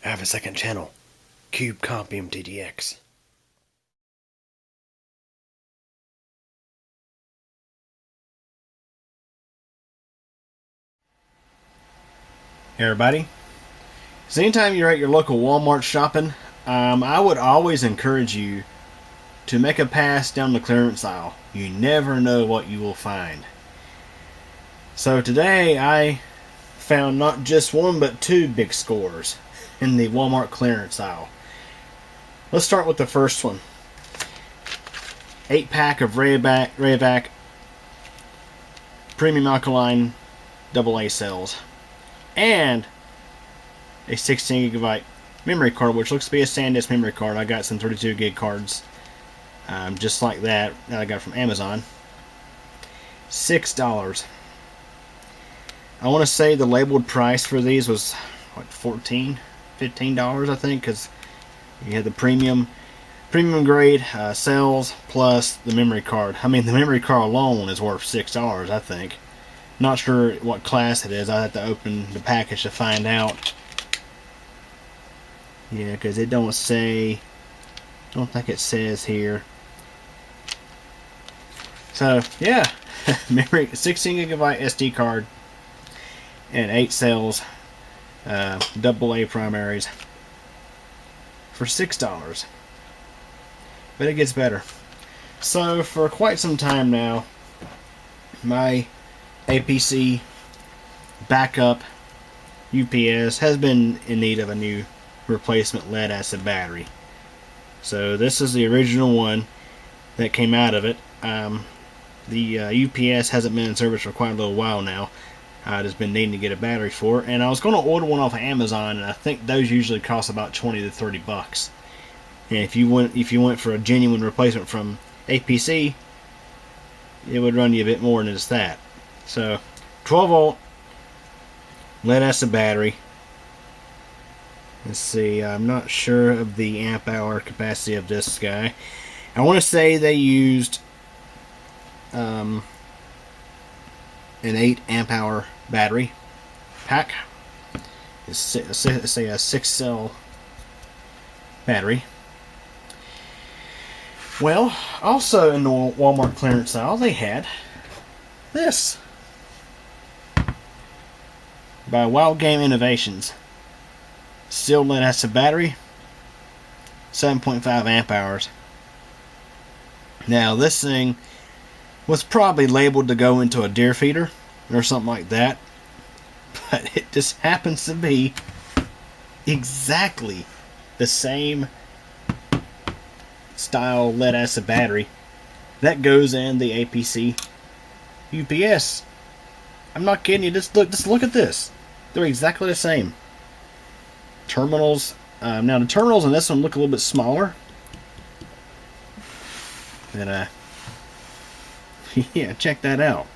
I have a second channel, Cube Compium TDX. Hey everybody. So anytime you're at your local Walmart shopping, I would always encourage you to make a pass down the clearance aisle. You never know what you will find. So today I found not just one but two big scores in the Walmart clearance aisle. Let's start with the first one. 8-pack of Rayovac Premium Alkaline AA cells. And a 16 gigabyte memory card, which looks to be a SanDisk memory card. I got some 32 gig cards just like that I got from Amazon. $6. I want to say the labeled price for these was what, $14, $15 I think, because you had the premium grade cells plus the memory card. I mean, the memory card alone is worth $6, I think. Not sure what class it is. I have to open the package to find out. Yeah, because it don't say. I don't think it says here. So yeah, memory 16 gigabyte SD card and 8 cells, AA primaries for $6. But it gets better. So for quite some time now, my APC backup UPS has been in need of a new replacement lead acid battery. So this is the original one that came out of it. The UPS hasn't been in service for quite a little while now. I've just been needing to get a battery for it, and I was going to order one off of Amazon, and I think those usually cost about 20 to 30 bucks. And if you went for a genuine replacement from APC, it would run you a bit more than just that. So 12 volt lead acid battery. Let's see, I'm not sure of the amp hour capacity of this guy. I want to say they used an 8 amp hour battery pack. It's a 6 cell battery. Well, also in the Walmart clearance aisle, they had this by Wild Game Innovations. Steel lead acid battery, 7.5 amp hours. Now this thing was probably labeled to go into a deer feeder or something like that, but it just happens to be exactly the same style lead acid battery that goes in the APC UPS. I'm not kidding you. Just look at this. They're exactly the same. Terminals. Now the terminals on this one look a little bit smaller. And yeah, check that out.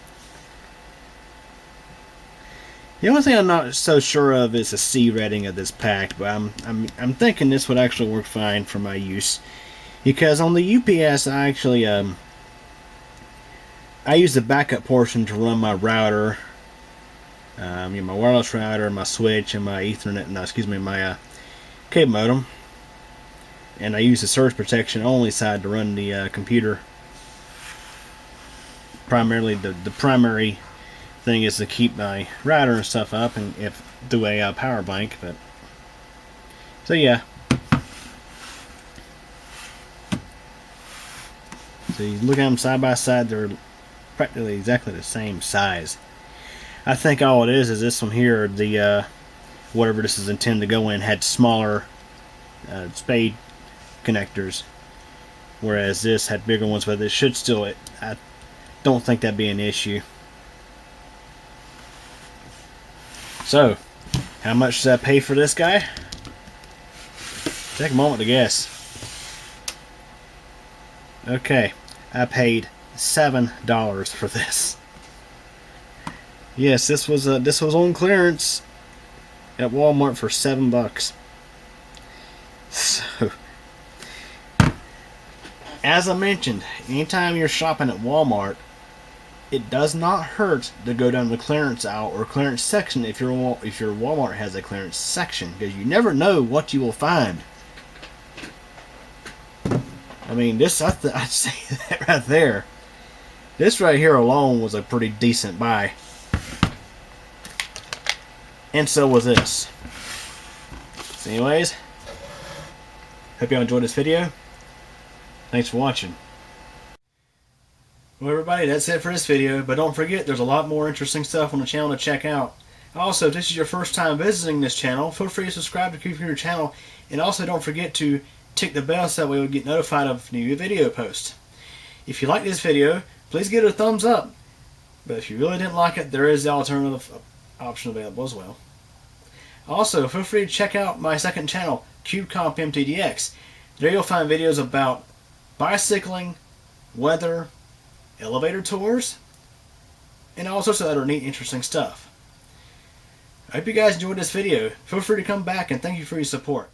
The only thing I'm not so sure of is the C rating of this pack, but I'm thinking this would actually work fine for my use, because on the UPS I actually I use the backup portion to run my router, my wireless router, my switch, and my Ethernet. No, excuse me, my cable modem. And I use the surge protection only side to run the computer. Primarily, the primary thing is to keep my router and stuff up, and if through a power bank. But so yeah. So you look at them side by side; they're practically exactly the same size. I think all it is this one here, the whatever this is intended to go in, had smaller spade connectors, whereas this had bigger ones, but it should still, I don't think that'd be an issue. So how much did I pay for this guy? Take a moment to guess. Okay, I paid $7 for this. Yes, this was on clearance at Walmart for $7. So, as I mentioned, anytime you're shopping at Walmart, it does not hurt to go down the clearance aisle or clearance section if your Walmart has a clearance section, because you never know what you will find. I mean, this I'd say that right there. This right here alone was a pretty decent buy, and so was this. So, anyways, hope y'all enjoyed this video. Thanks for watching. Well, everybody, that's it for this video, but don't forget there's a lot more interesting stuff on the channel to check out. Also, if this is your first time visiting this channel, feel free to subscribe to Coop Computer channel, and also don't forget to tick the bell so that way you'll get notified of new video posts. If you like this video, please give it a thumbs up, but if you really didn't like it, there is the alternative option available as well. Also, feel free to check out my second channel, CubeComp MTDX. There you'll find videos about bicycling, weather, elevator tours, and all sorts of other neat, interesting stuff. I hope you guys enjoyed this video. Feel free to come back, and thank you for your support.